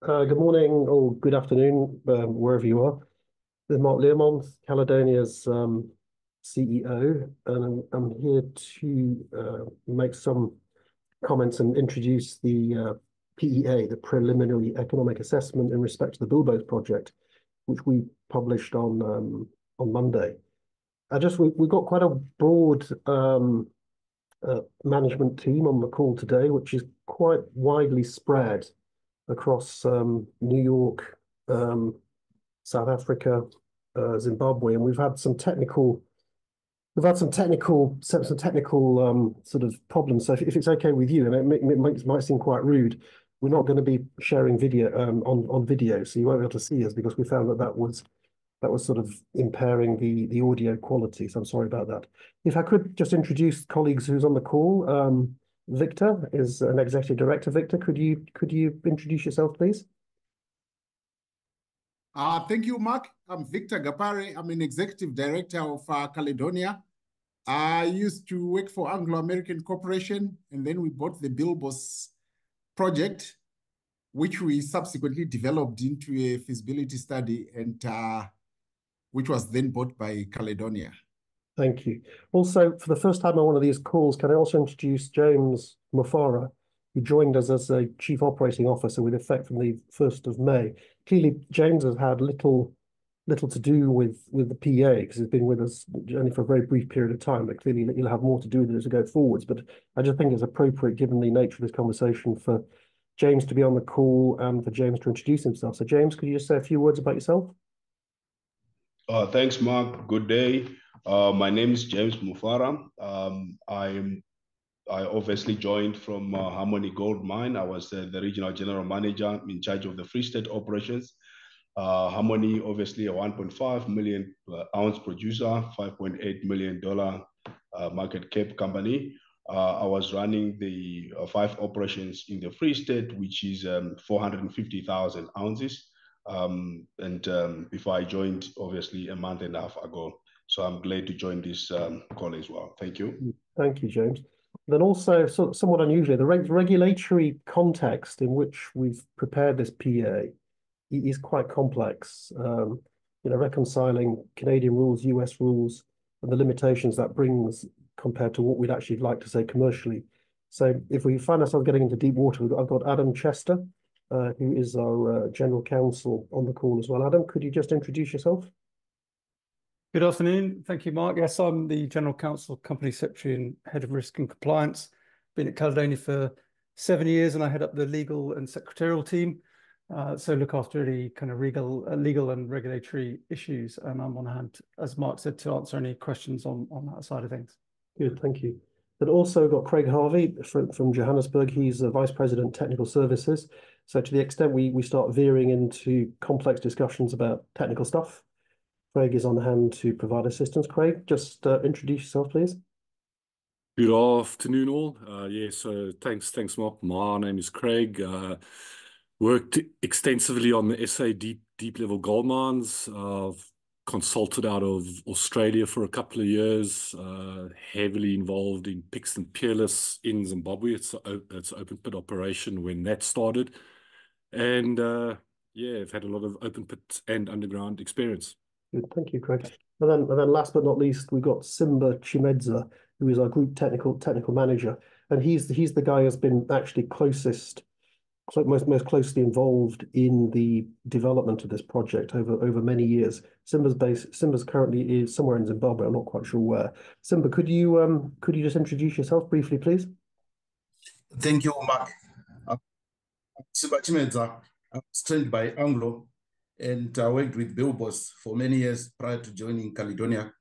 Good morning or good afternoon, wherever you are. This is Mark Learmonth, Caledonia's CEO, and I'm here to make some comments and introduce the PEA, the Preliminary Economic Assessment in respect to the Bilboes project, which we published on Monday. We've got quite a broad management team on the call today, which is quite widely spread across New York, South Africa, Zimbabwe, and we've had some technical sort of problems. So if it's okay with you, and it might seem quite rude, we're not going to be sharing video on video, so you won't be able to see us because we found that was sort of impairing the audio quality. So I'm sorry about that. If I could just introduce colleagues who's on the call. Victor is an executive director. Victor, could you introduce yourself, please? Thank you, Mark. I'm Victor Gapare. I'm an executive director of Caledonia. I used to work for Anglo-American Corporation, and then we bought the Bilboes project, which we subsequently developed into a feasibility study, and which was then bought by Caledonia. Thank you. Also, for the first time on one of these calls, can I also introduce James Mufara, who joined us as a Chief Operating Officer with effect from the 1st of May. Clearly, James has had little to do with the PEA because he's been with us only for a very brief period of time, but clearly he'll have more to do with it as we go forwards. But I just think it's appropriate, given the nature of this conversation, for James to be on the call and for James to introduce himself. So, James, could you just say a few words about yourself? Thanks, Mark. Good day. My name is James Mufara. I obviously joined from Harmony Gold Mine. I was the regional general manager in charge of the Free State operations. Harmony, obviously, a 1.5 million ounce producer, $5.8 million market cap company. I was running the 5 operations in the Free State, which is 450,000 ounces. Before I joined, obviously, a month and a half ago. So I'm glad to join this call as well. Thank you. Thank you, James. Then also, somewhat unusually, the regulatory context in which we've prepared this PEA is quite complex. Reconciling Canadian rules, US rules, and the limitations that brings compared to what we'd actually like to say commercially. So if we find ourselves getting into deep water, I've got Adam Chester, who is our General Counsel, on the call as well. Adam, could you just introduce yourself? Good afternoon. Thank you, Mark. Yes, I'm the General Counsel, Company Secretary and Head of Risk and Compliance. Been at Caledonia for 7 years, and I head up the legal and secretarial team. So look after any kind of legal and regulatory issues. And I'm on hand, as Mark said, to answer any questions on that side of things. Good, thank you. But also got Craig Harvey from Johannesburg. He's the Vice President Technical Services. So to the extent we start veering into complex discussions about technical stuff, Craig is on hand to provide assistance. Craig, just introduce yourself, please. Good afternoon, all. So thanks, Mark. My name is Craig. Worked extensively on the SA deep level gold mines. I've consulted out of Australia for a couple of years. Heavily involved in Pix and Peerless in Zimbabwe. It's open pit operation when that started, and I've had a lot of open pit and underground experience. Good, thank you, Craig. And then last but not least, we've got Simba Chimedza, who is our group technical manager, and he's the guy who's been actually most closely involved in the development of this project over many years. Simba's currently is somewhere in Zimbabwe. I'm not quite sure where. Simba, could you just introduce yourself briefly, please? Thank you, Mark. Simba Chimedza. I was trained by Anglo, and I worked with Bilboes for many years prior to joining Caledonia.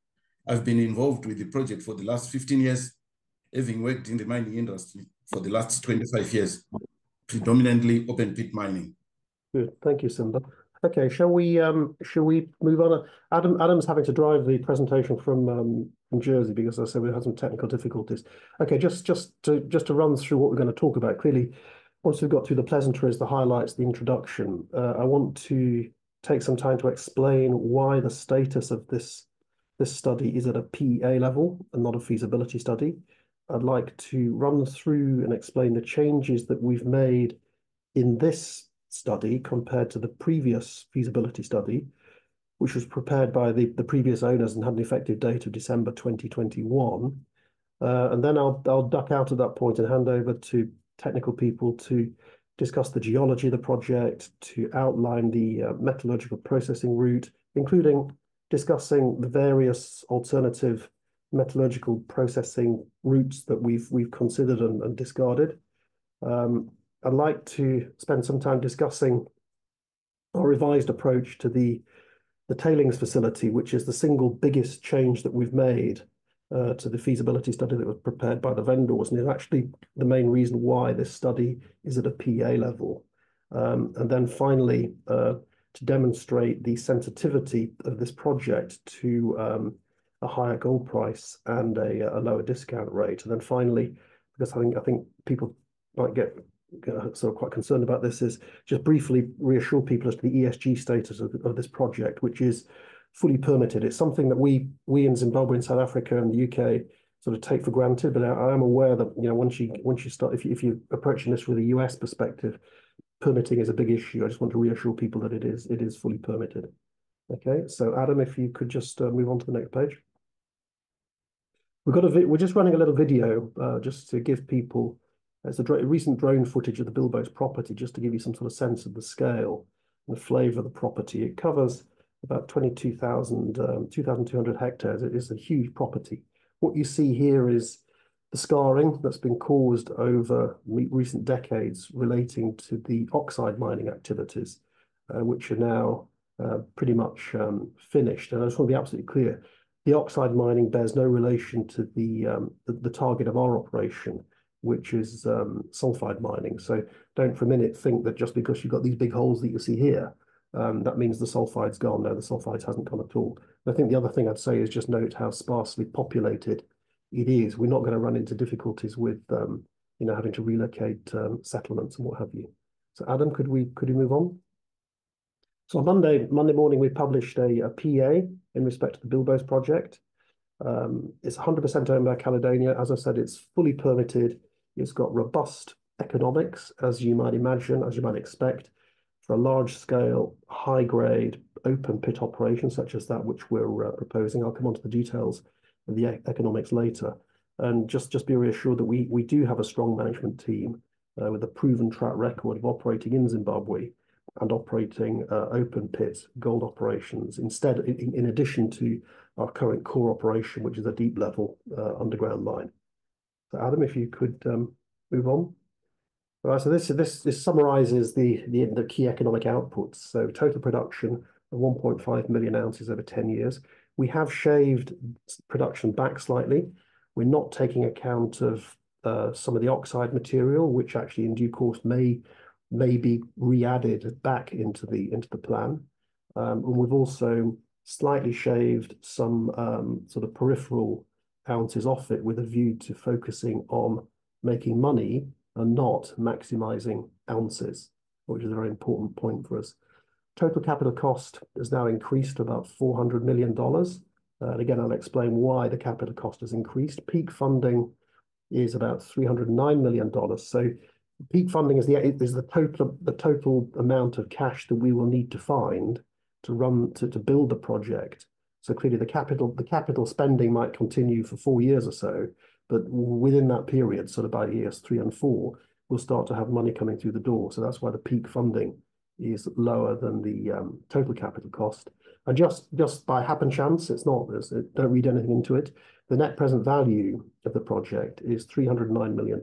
I've been involved with the project for the last 15 years, having worked in the mining industry for the last 25 years, predominantly open pit mining. Good, thank you, Simba. Okay, shall we move on? Adam's having to drive the presentation from Jersey because, as I said, we had some technical difficulties. Okay, just to run through what we're going to talk about. Clearly, once we've got through the pleasantries, the highlights, the introduction, I want to take some time to explain why the status of this study is at a PEA level and not a feasibility study. I'd like to run through and explain the changes that we've made in this study compared to the previous feasibility study, which was prepared by the previous owners and had an effective date of December 2021. And then I'll duck out at that point and hand over to technical people to discuss the geology of the project, to outline the metallurgical processing route, including discussing the various alternative metallurgical processing routes that we've considered and discarded. I'd like to spend some time discussing our revised approach to the tailings facility, which is the single biggest change that we've made to the feasibility study that was prepared by the vendors, and is actually the main reason why this study is at a PEA level. And then finally, to demonstrate the sensitivity of this project to a higher gold price and a lower discount rate. And then finally, because I think people might get sort of quite concerned about this, is just briefly reassure people as to the ESG status of this project, which is fully permitted. It's something that we in Zimbabwe and South Africa and the UK sort of take for granted, but I am aware that once you start, if you're approaching this with a US perspective, permitting is a big issue. I just want to reassure people that it is fully permitted. Okay, so Adam, if you could just move on to the next page. We're just running a little video just to give people. It's a recent drone footage of the Bilboes property, just to give you some sort of sense of the scale and the flavour of the property. It covers about 2,200 hectares. It is a huge property. What you see here is the scarring that's been caused over recent decades relating to the oxide mining activities, which are now pretty much finished. And I just want to be absolutely clear, the oxide mining bears no relation to the target of our operation, which is sulfide mining. So don't for a minute think that just because you've got these big holes that you see here, that means the sulfide's gone. No, the sulfide hasn't gone at all. I think the other thing I'd say is just note how sparsely populated it is. We're not going to run into difficulties with having to relocate settlements and what have you. So Adam, could we move on? So on Monday morning, we published a PEA in respect to the Bilboes project. It's 100% owned by Caledonia. As I said, it's fully permitted. It's got robust economics, as you might imagine, as you might expect, for a large-scale, high-grade, open-pit operation such as that which we're proposing. I'll come on to the details of the economics later. And just be reassured that we do have a strong management team with a proven track record of operating in Zimbabwe and operating open-pit gold operations in addition to our current core operation, which is a deep-level underground mine. So Adam, if you could move on. All right, so this summarizes the key economic outputs. So total production of 1.5 million ounces over 10 years. We have shaved production back slightly. We're not taking account of some of the oxide material, which actually in due course may be re-added back into the plan. And we've also slightly shaved some sort of peripheral ounces off it with a view to focusing on making money and not maximizing ounces, which is a very important point for us. Total capital cost has now increased to about $400 million. And again, I'll explain why the capital cost has increased. Peak funding is about $309 million. So peak funding is the total amount of cash that we will need to find to build the project. So clearly the capital spending might continue for 4 years or so, but within that period, sort of by years 3 and 4, we'll start to have money coming through the door. So that's why the peak funding is lower than the total capital cost. And just by happen chance, don't read anything into it. The net present value of the project is $309 million.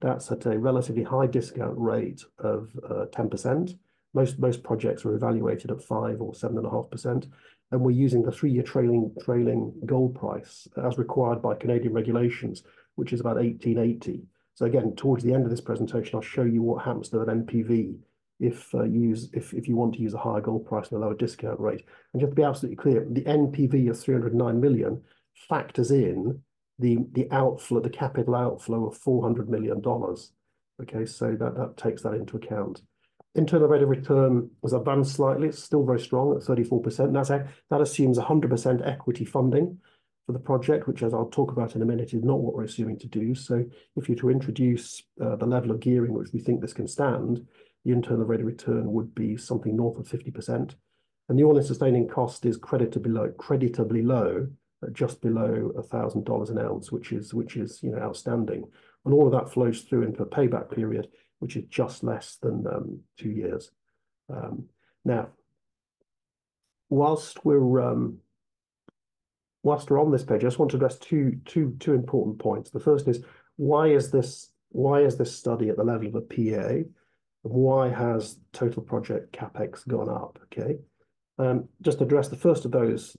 That's at a relatively high discount rate of 10%. Most projects are evaluated at 5 or 7.5%, and we're using the 3-year trailing gold price as required by Canadian regulations, which is about 1880. So again, towards the end of this presentation, I'll show you what happens to an NPV if you want to use a higher gold price and a lower discount rate. And just to be absolutely clear, the NPV of 309 million factors in the outflow, the capital outflow of $400 million. Okay, so that takes that into account. Internal rate of return has advanced slightly. It's still very strong at 34%. That assumes 100% equity funding for the project, which, as I'll talk about in a minute, is not what we're assuming to do. So if you're to introduce the level of gearing which we think this can stand, the internal rate of return would be something north of 50%. And the all-in sustaining cost is creditably low, at just below $1,000 an ounce, which is outstanding. And all of that flows through into a payback period, which is just less than 2 years. Now, whilst we're on this page, I just want to address two important points. The first is why is this study at the level of a PEA, and why has total project capex gone up? Okay, just to address the first of those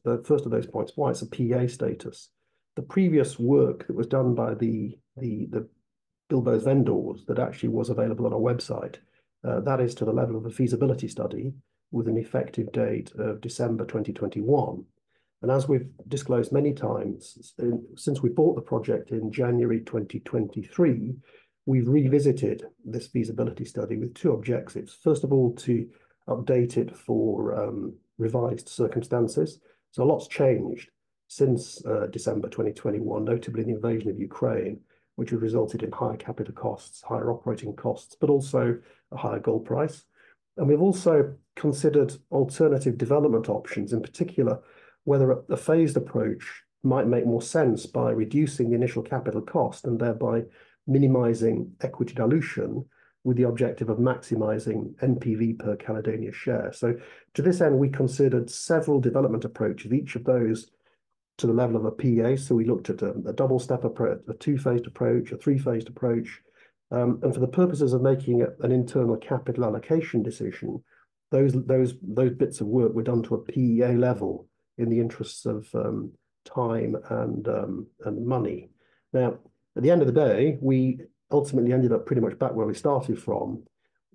points, why it's a PEA status. The previous work that was done by the Bilboes vendors that actually was available on our website, that is to the level of a feasibility study with an effective date of December 2021. And as we've disclosed many times, since we bought the project in January 2023, we've revisited this feasibility study with two objectives. First of all, to update it for revised circumstances. So a lot's changed since December 2021, notably the invasion of Ukraine, which has resulted in higher capital costs, higher operating costs, but also a higher gold price. And we've also considered alternative development options, in particular, whether a phased approach might make more sense by reducing the initial capital cost and thereby minimizing equity dilution with the objective of maximizing NPV per Caledonia share. So to this end, we considered several development approaches, each of those to the level of a PEA. So we looked at a double-step approach, a two-phased approach, a three-phased approach. And for the purposes of making an internal capital allocation decision, those bits of work were done to a PEA level in the interests of time and money. Now, at the end of the day, we ultimately ended up pretty much back where we started from,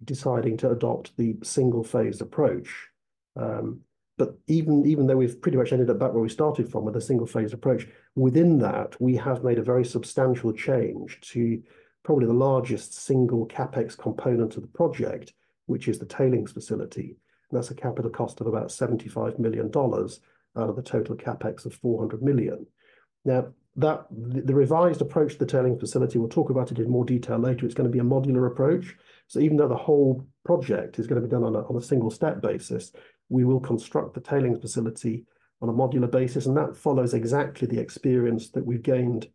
deciding to adopt the single-phased approach. But even though we've pretty much ended up back where we started from with a single-phased approach, within that, we have made a very substantial change to probably the largest single capex component of the project, which is the tailings facility. And that's a capital cost of about $75 million out of the total capex of 400 million. Now, the revised approach to the tailings facility, we'll talk about it in more detail later. It's going to be a modular approach. So even though the whole project is going to be done on a single step basis, we will construct the tailings facility on a modular basis, and that follows exactly the experience that we've gained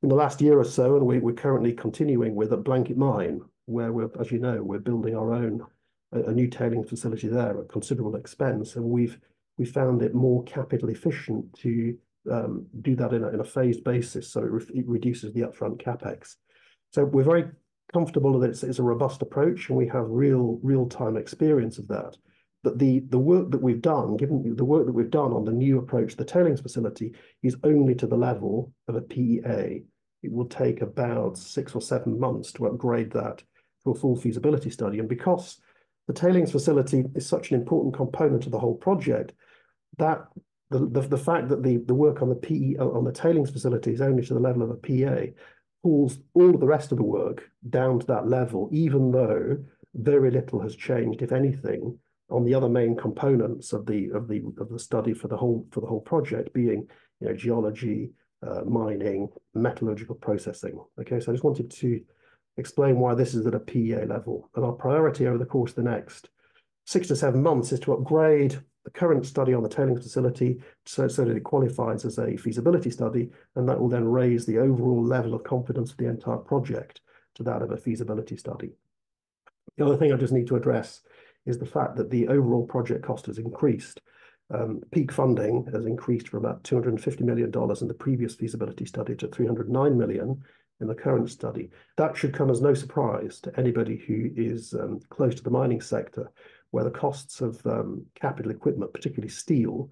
in the last year or so, and we're currently continuing with at Blanket Mine, where as you know, we're building our own a new tailings facility there at considerable expense, and we found it more capital efficient to do that in a phased basis, so it reduces the upfront capex. So we're very comfortable that it's a robust approach, and we have real-time experience of that. But the work that we've done, given the work that we've done on the new approach to the tailings facility, is only to the level of a PEA. It will take about 6 or 7 months to upgrade that to a full feasibility study. And because the tailings facility is such an important component of the whole project, that the fact that the work on the PEA on the tailings facility is only to the level of a PEA pulls all of the rest of the work down to that level, even though very little has changed, if anything, on the other main components of the study for the whole project, being geology, mining, metallurgical processing. Okay, so I just wanted to explain why this is at a PEA level, and our priority over the course of the next 6 to 7 months is to upgrade the current study on the tailings facility so that it qualifies as a feasibility study, and that will then raise the overall level of confidence of the entire project to that of a feasibility study. The other thing I just need to address is the fact that the overall project cost has increased. Peak funding has increased from about $250 million in the previous feasibility study to $309 million in the current study. That should come as no surprise to anybody who is close to the mining sector, where the costs of capital equipment, particularly steel,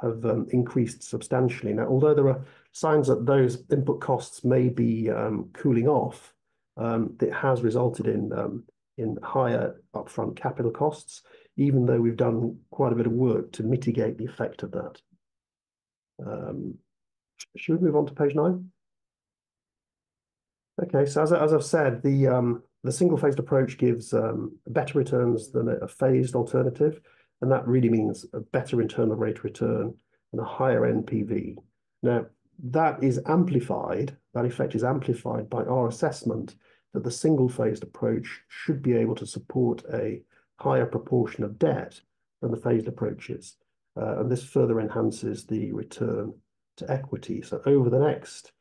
have increased substantially. Now, although there are signs that those input costs may be cooling off, it has resulted in higher upfront capital costs, even though we've done quite a bit of work to mitigate the effect of that. Should we move on to page 9? Okay, so as I've said, the single-phased approach gives better returns than a phased alternative, and that really means a better internal rate of return and a higher NPV. Now, that effect is amplified by our assessment that the single-phased approach should be able to support a higher proportion of debt than the phased approaches. And this further enhances the return to equity. So over the next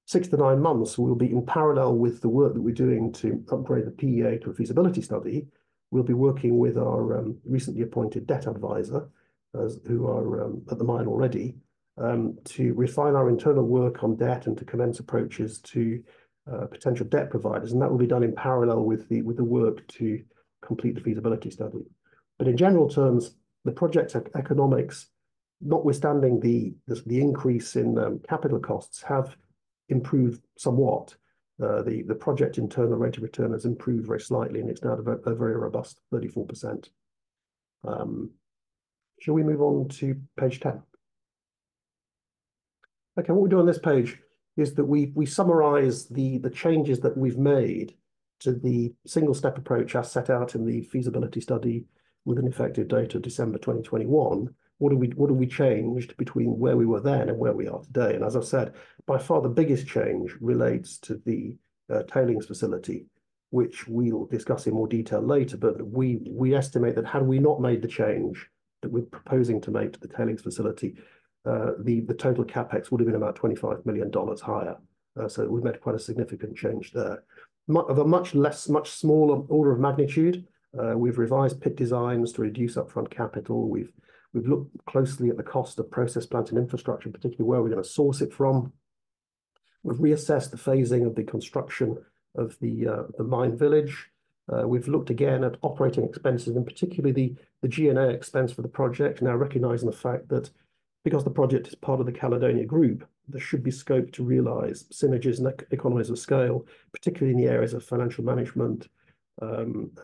6 to 9 months, we'll be in parallel with the work that we're doing to upgrade the PEA to a feasibility study. We'll be working with our recently appointed debt advisor, who are at the mine already, to refine our internal work on debt and to commence approaches to potential debt providers. And that will be done in parallel with the work to complete the feasibility study. But in general terms, the project economics, notwithstanding the increase in capital costs, have improved somewhat. The project internal rate of return has improved very slightly, and it's now a very robust 34%. Shall we move on to page 10? Okay, what we do on this page is that we summarize the changes that we've made to the single-step approach as set out in the feasibility study with an effective date of December 2021. What have we changed between where we were then and where we are today? And as I've said, by far the biggest change relates to the tailings facility, which we'll discuss in more detail later. But we estimate that had we not made the change that we're proposing to make to the tailings facility, the total capex would have been about $25 million higher. So we've made quite a significant change there. Of a much smaller order of magnitude, we've revised pit designs to reduce upfront capital. We've looked closely at the cost of process plant and infrastructure, particularly where we're going to source it from. We've reassessed the phasing of the construction of the mine village. We've looked again at operating expenses, and particularly the G&A expense for the project, now recognizing the fact that because the project is part of the Caledonia Group, there should be scope to realize synergies and economies of scale, particularly in the areas of financial management and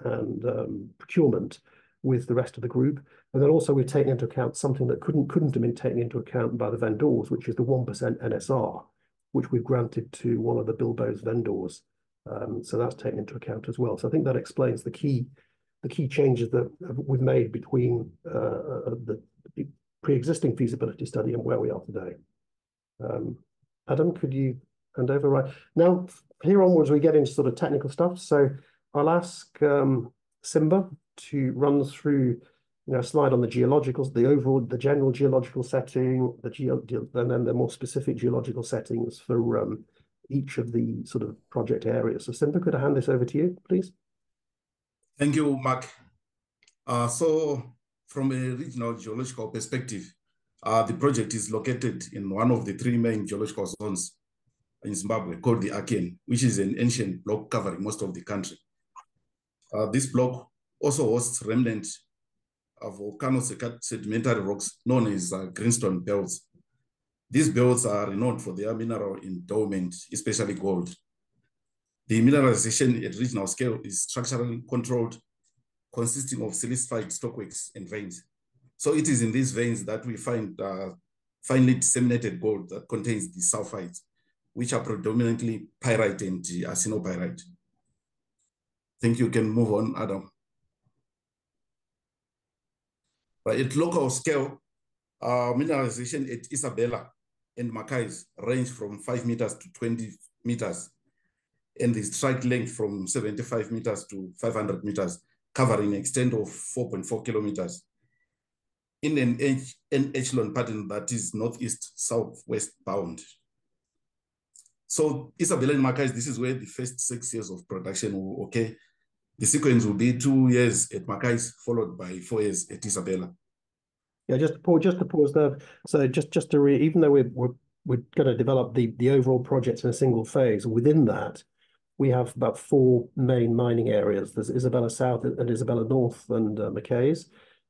procurement with the rest of the group. And then also we've taken into account something that couldn't have been taken into account by the vendors, which is the 1% NSR, which we've granted to one of the Bilboes vendors. So that's taken into account as well. So I think that explains the key changes that we've made between the pre-existing feasibility study and where we are today. Adam, could you hand over? Right now, here onwards, we get into sort of technical stuff. So I'll ask Simba to run through a slide on the geologicals, the general geological setting, and then the more specific geological settings for each of the sort of project areas. So Simba, could I hand this over to you, please? Thank you, Mark. So from a regional geological perspective, the project is located in one of the 3 main geological zones in Zimbabwe called the Archean, which is an ancient block covering most of the country. This block also hosts remnant of volcano-sedimentary rocks known as greenstone belts. These belts are renowned for their mineral endowment, especially gold. The mineralization at regional scale is structurally controlled, consisting of silicified stockworks and veins. So it is in these veins that we find finely disseminated gold that contains the sulfides, which are predominantly pyrite and arsenopyrite. I think you can move on, Adam. Right, at local scale, mineralization at Isabella and Mackays range from 5 meters to 20 meters, and the strike length from 75 meters to 500 meters, covering an extent of 4.4 kilometers in an echelon pattern that is northeast-southwest bound. So Isabella and Mackays, this is where the first 6 years of production will occur. The sequence will be 2 years at Mackays, followed by 4 years at Isabella. Yeah, just to pause there. So just to even though we're going to develop the overall project in a single phase, within that, we have about 4 main mining areas. There's Isabella South and Isabella North and Mackays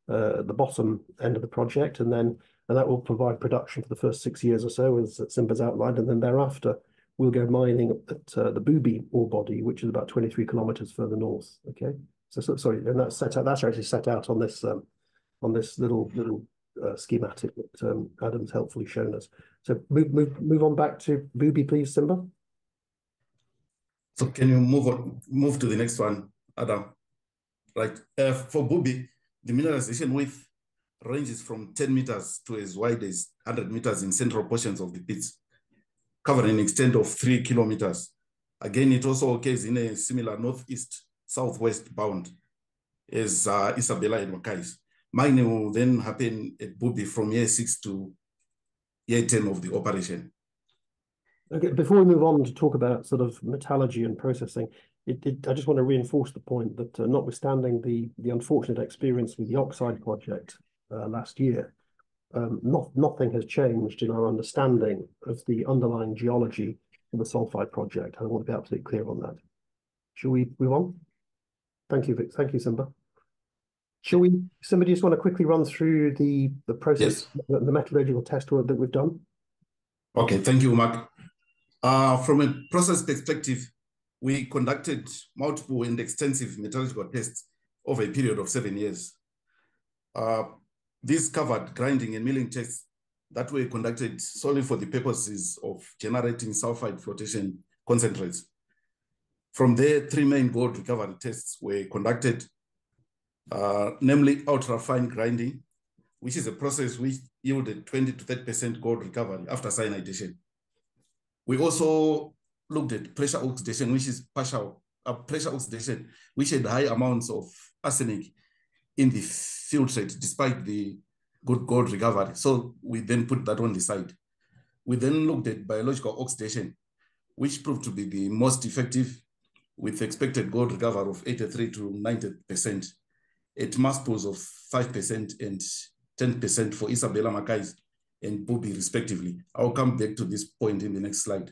at the bottom end of the project, and that will provide production for the first 6 years or so, as Simba's outlined, and then thereafter we'll go mining at the Bilboes ore body, which is about 23 kilometers further north. Okay, so sorry, and that's set out. That's actually set out on this little schematic that Adam's helpfully shown us. So move on back to Bilboes, please, Simba. So can you move to the next one, Adam? Right, for Bilboes, the mineralization width ranges from 10 meters to as wide as 100 meters in central portions of the pits, covering an extent of 3 kilometers. Again, it also occurs in a similar northeast-southwest bound as Isabella and Wakais. Mining will then happen at Bilboes from year 6 to year 10 of the operation. Okay, before we move on to talk about sort of metallurgy and processing, I just want to reinforce the point that notwithstanding the unfortunate experience with the oxide project last year, nothing has changed in our understanding of the underlying geology of the sulfide project. I want to be absolutely clear on that. Shall we move on? Thank you, Vic. Thank you, Simba. Somebody just want to quickly run through the process, Yes. the metallurgical test work that we've done? Okay, thank you, Mark. From a process perspective, we conducted multiple and extensive metallurgical tests over a period of 7 years. These covered grinding and milling tests that were conducted solely for the purposes of generating sulfide flotation concentrates. From there, 3 main gold recovery tests were conducted, namely ultra-fine grinding, which is a process which yielded 20 to 30% gold recovery after cyanidation. We also looked at pressure oxidation, which is partial pressure oxidation, which had high amounts of arsenic in the filtrate despite the good gold recovery. So we then put that on the side. We then looked at biological oxidation, which proved to be the most effective with expected gold recovery of 83 to 90% at mass pools of 5% and 10% for Isabella, Makais, and Bilboes respectively. I'll come back to this point in the next slide.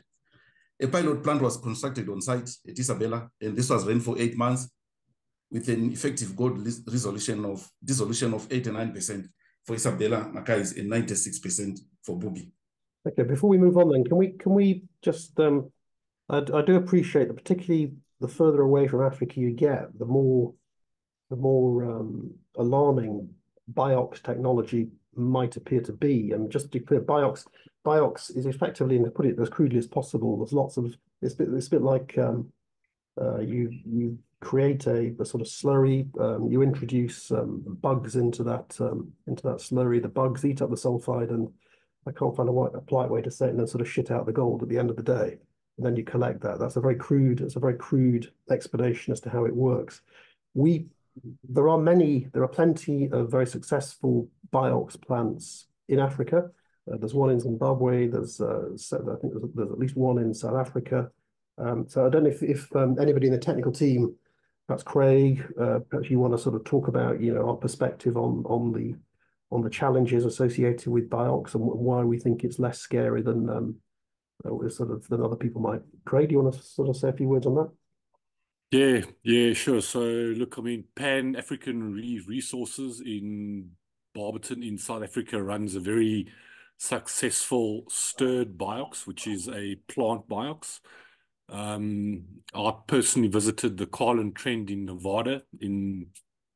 A pilot plant was constructed on site at Isabella, and this was run for 8 months with an effective gold dissolution of 89% for Isabella, Makais, and 96% for Bilboes. Okay, before we move on then, can we just I do appreciate that particularly the further away from Africa you get, the more alarming BIOX technology might appear to be. And just to be clear, BIOX is effectively, and to put it as crudely as possible, there's lots of it's a bit like you create a sort of slurry, you introduce bugs into that slurry. The bugs eat up the sulfide, and I can't find a polite way to say it, and then sort of shit out the gold at the end of the day. And then you collect that. That's a very crude explanation as to how it works. There are plenty of very successful BIOX plants in Africa. There's one in Zimbabwe. I think there's at least one in South Africa. So I don't know if anybody in the technical team, perhaps Craig, perhaps you want to sort of talk about our perspective on the challenges associated with BIOX and why we think it's less scary than other people might. Craig, do you want to sort of say a few words on that? Yeah, sure. So look, I mean, Pan-African Resources in Barberton in South Africa runs a very successful stirred BIOX, which is a plant BIOX. I personally visited the Carlin Trend in Nevada in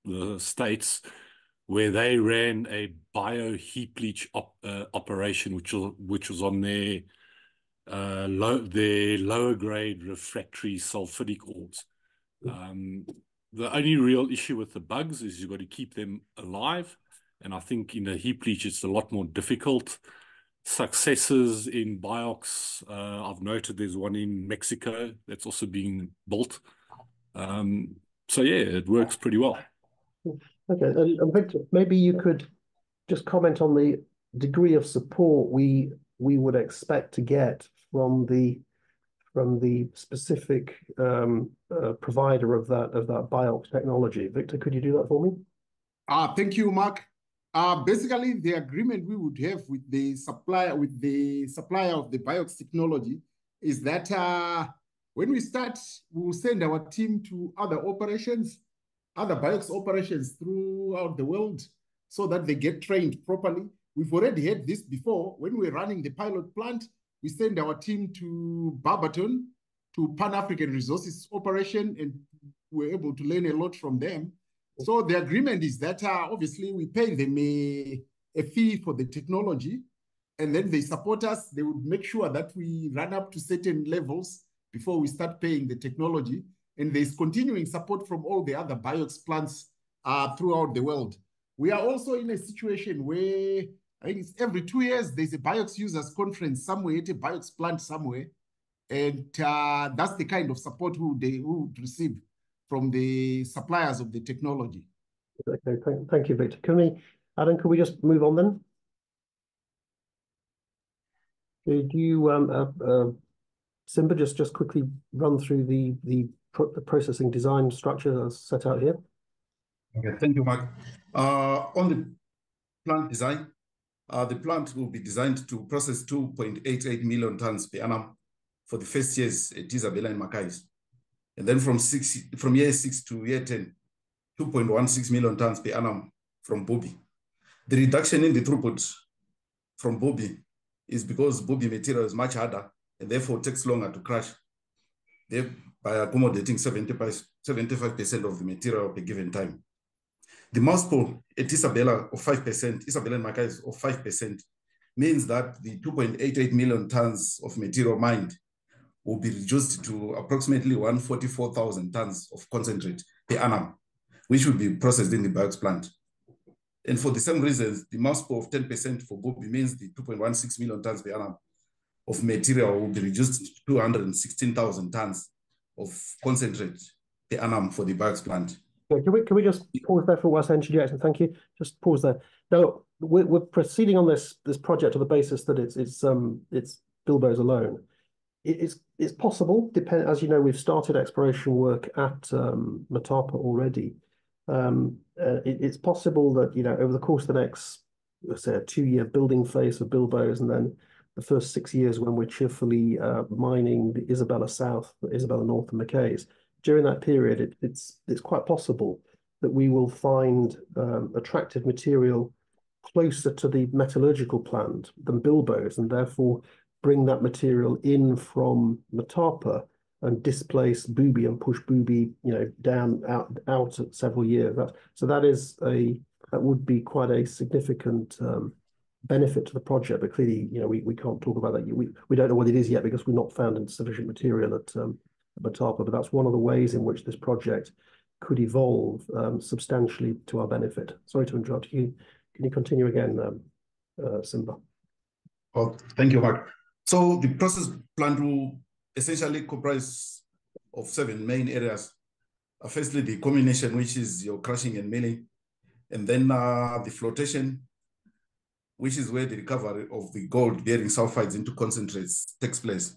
the States, where they ran a bio heap leach operation, which was on their lower grade refractory sulfidic ores. The only real issue with the bugs is you've got to keep them alive, and I think in a heap leach it's a lot more difficult. Successes in BIOX, I've noted there's one in Mexico that's also being built. So yeah, it works pretty well. Okay, and Victor, maybe you could just comment on the degree of support we would expect to get from the specific provider of that BIOX technology. Victor, could you do that for me? Thank you, Mark. Basically, the agreement we would have with the supplier of the BIOX technology is that when we start, we will send our team to other BIOX operations throughout the world so that they get trained properly. We've already had this before. When we're running the pilot plant, we send our team to Barberton, to Pan-African Resources operation, and we're able to learn a lot from them. So the agreement is that obviously we pay them a fee for the technology, and then they support us. They would make sure that we run up to certain levels before we start paying the technology. And there's continuing support from all the other BIOX plants throughout the world. We are also in a situation where I think it's every 2 years, there's a BIOX users conference somewhere at a BIOX plant somewhere. And that's the kind of support they would receive from the suppliers of the technology. Okay, thank you, Victor. Adam, can we just move on then? Do you, Simba, just quickly run through the processing design structure as set out here? Okay, thank you, Mark. On the plant design, the plant will be designed to process 2.88 million tons per annum for the first years at Isabella and Mackays. And then from year 6 to year 10, 2.16 million tons per annum from Bobby. The reduction in the throughput from Bobby is because Bobby material is much harder and therefore takes longer to crush, by accommodating 75% of the material per given time. The multiple at Isabella of 5%, Isabella and Mackays of 5%, means that the 2.88 million tons of material mined will be reduced to approximately 144,000 tons of concentrate per annum, which will be processed in the BIOX plant. And for the same reasons, the multiple of 10% for Bobby means the 2.16 million tons per annum of material will be reduced to 216,000 tons of concentrate per annum for the BIOX plant. Okay, can we just pause there for 1 second, Jackson? Thank you. Just pause there. Now we're proceeding on this project on the basis that it's Bilboes alone. It's possible, as you know, we've started exploration work at Motapa already. It's possible that, you know, over the course of the next, let's say, a 2-year building phase of Bilboes, and then the first 6 years when we're cheerfully mining the Isabella South, Isabella North, and Mackays. During that period, it's quite possible that we will find attractive material closer to the metallurgical plant than Bilboes, and therefore bring that material in from Motapa and displace Booby and push Booby, you know, down out at several years. That would be quite a significant benefit to the project. But clearly, you know, we can't talk about that. We don't know what it is yet because we've not found sufficient material at Motapa. But that's one of the ways in which this project could evolve substantially to our benefit. Sorry to interrupt you. Can you continue again, Simba? Oh, thank you, Mark. So the process plant will essentially comprise of 7 main areas. Firstly, the comminution, which is your crushing and milling, and then the flotation, which is where the recovery of the gold-bearing sulfides into concentrates takes place.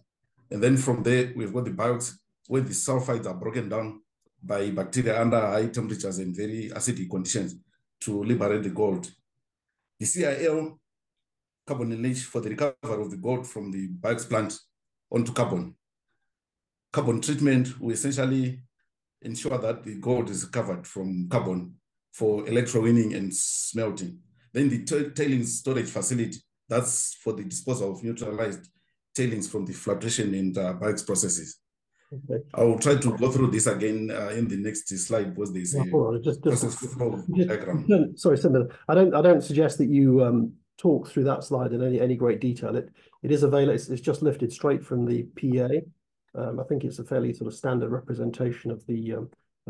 And then from there, we've got the BIOX, where the sulfides are broken down by bacteria under high temperatures and very acidic conditions to liberate the gold. The CIL, carbon and leach, for the recovery of the gold from the BIOX plant onto carbon. Carbon treatment will essentially ensure that the gold is recovered from carbon for electrowinning and smelting. Then the tailings storage facility, that's for the disposal of neutralized tailings from the filtration and BIOX processes. Okay. I will try to go through this again in the next slide because there's a process flow diagram. Sorry, Simba. I don't suggest that you talk through that slide in any great detail. It is available. It's just lifted straight from the PEA. I think it's a fairly sort of standard representation of the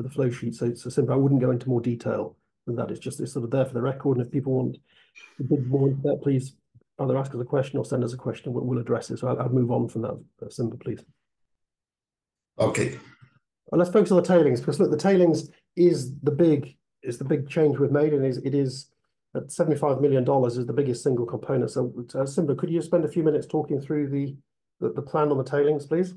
flow sheet. So Simba, I wouldn't go into more detail than that. It's sort of there for the record. And if people want a bit more into that, please either ask us a question or send us a question. We'll address it. So I'll move on from that, Simba, please. Okay. Well, let's focus on the tailings, because look, the tailings is the big change we've made, and it is at $75 million is the biggest single component. So Simba, could you spend a few minutes talking through the plan on the tailings, please?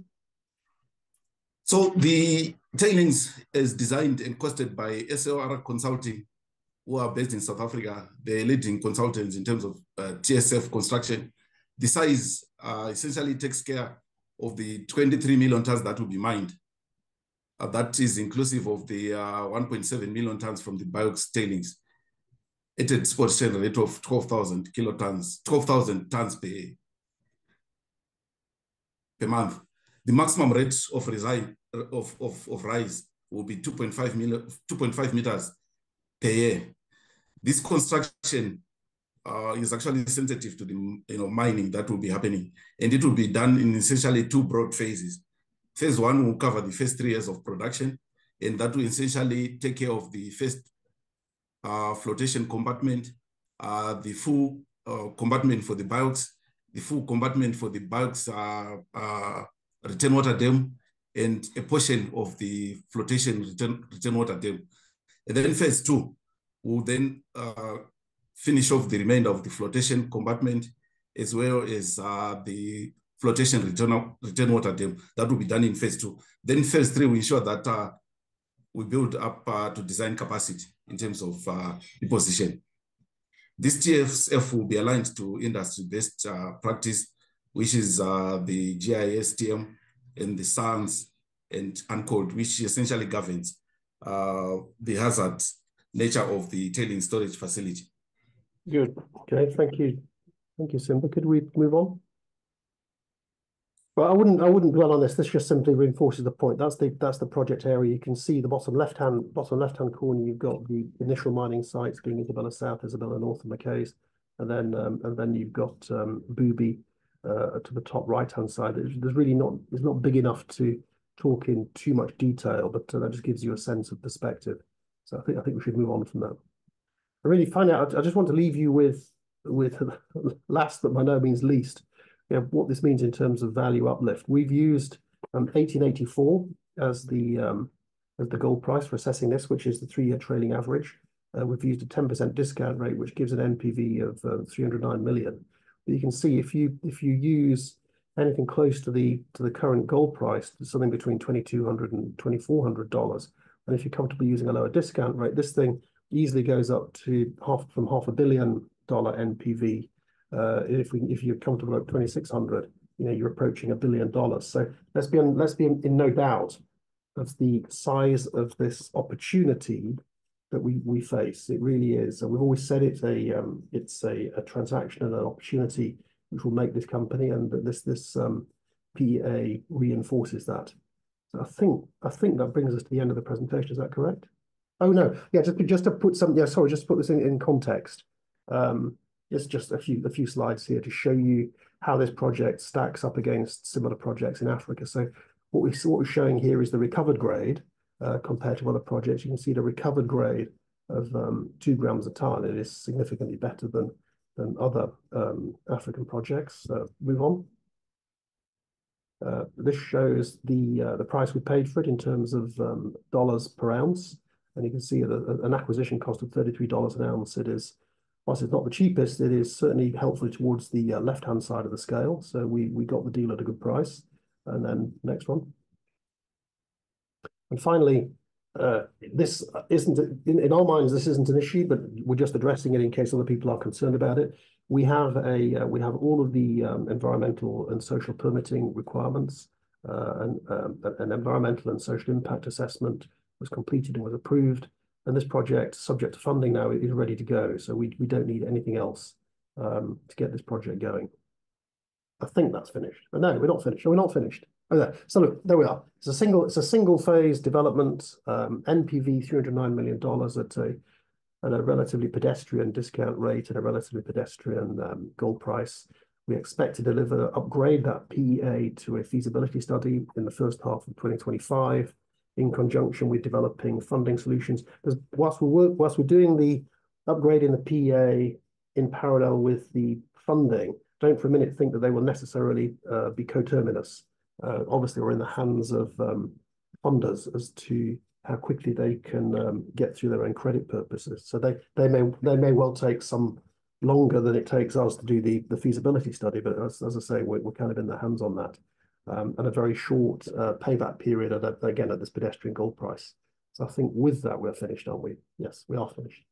So the tailings is designed and costed by SLR Consulting, who are based in South Africa. They're leading consultants in terms of TSF construction. The size essentially takes care of the 23 million tons that will be mined. That is inclusive of the 1.7 million tons from the BIOX tailings at a spot share rate of 12,000 tons per month. The maximum rate of rise will be 2.5 meters per year. This construction is actually sensitive to the mining that will be happening, and it will be done in essentially 2 broad phases. Phase 1 will cover the first 3 years of production, and that will essentially take care of the first flotation compartment, the full compartment for the BIOX, the full compartment for the BIOX return water dam and a portion of the flotation return water dam. And then phase 2 will then finish off the remainder of the flotation compartment, as well as the flotation return water dam. That will be done in phase 2. Then phase 3 will ensure that we build up to design capacity in terms of deposition. This TSF will be aligned to industry-based practice, which is the GISTM and the SANS and UNCODE, which essentially governs the hazard nature of the tailings storage facility. Good. Okay, thank you. Thank you, Simba. Could we move on? Well, I wouldn't dwell on this. This just simply reinforces the point. That's the project area. You can see the bottom left hand corner. You've got the initial mining sites being Isabella South, Isabella North, and McKay's, and then you've got Booby to the top right hand side. There's really not. It's not big enough to talk in too much detail, but that just gives you a sense of perspective. So I think we should move on from that. I really find out. I just want to leave you with last but by no means least, what this means in terms of value uplift. We've used 1884 as the gold price for assessing this, which is the 3-year trailing average. We've used a 10% discount rate, which gives an NPV of 309 million. But you can see if you use anything close to the current gold price, something between $2,200 and $2,400, and if you're comfortable using a lower discount rate, this thing easily goes up to from $500 million NPV. If you're comfortable at 2,600, you're approaching $1 billion. So let's be in no doubt of the size of this opportunity that we face. It really is, and we've always said it's a transaction and an opportunity which will make this company, and this PEA reinforces that. So I think that brings us to the end of the presentation. Is that correct? Oh no, yeah. Just to put some, just to put this in context. It's just a few slides here to show you how this project stacks up against similar projects in Africa. So what we're showing here is the recovered grade compared to other projects. You can see the recovered grade of 2 grams a ton. It is significantly better than other African projects. Move on. This shows the price we paid for it in terms of dollars per ounce, and you can see an acquisition cost of $33 an ounce. It is, whilst it's not the cheapest, it is certainly helpfully towards the left-hand side of the scale. So we got the deal at a good price. And then next one. And finally, this isn't, in our minds, this isn't an issue, but we're just addressing it in case other people are concerned about it. We have all of the environmental and social permitting requirements, and an environmental and social impact assessment was completed and was approved. And this project, subject to funding now, is ready to go. So we don't need anything else to get this project going. I think that's finished. But no, we're not finished. We're not finished. Oh, there. So look, there we are. It's a single phase development, NPV $309 million at a relatively pedestrian discount rate and a relatively pedestrian gold price. We expect to upgrade that PEA to a feasibility study in the first half of 2025. In conjunction with developing funding solutions. Because whilst we're doing the upgrade in the PEA in parallel with the funding, don't for a minute think that they will necessarily be coterminous. Obviously, we're in the hands of funders as to how quickly they can get through their own credit purposes. So they may well take some longer than it takes us to do the feasibility study. But as I say, we're kind of in the hands on that. And a very short payback period again at this pedestrian gold price. So I think with that we're finished, aren't we? Yes, we are finished.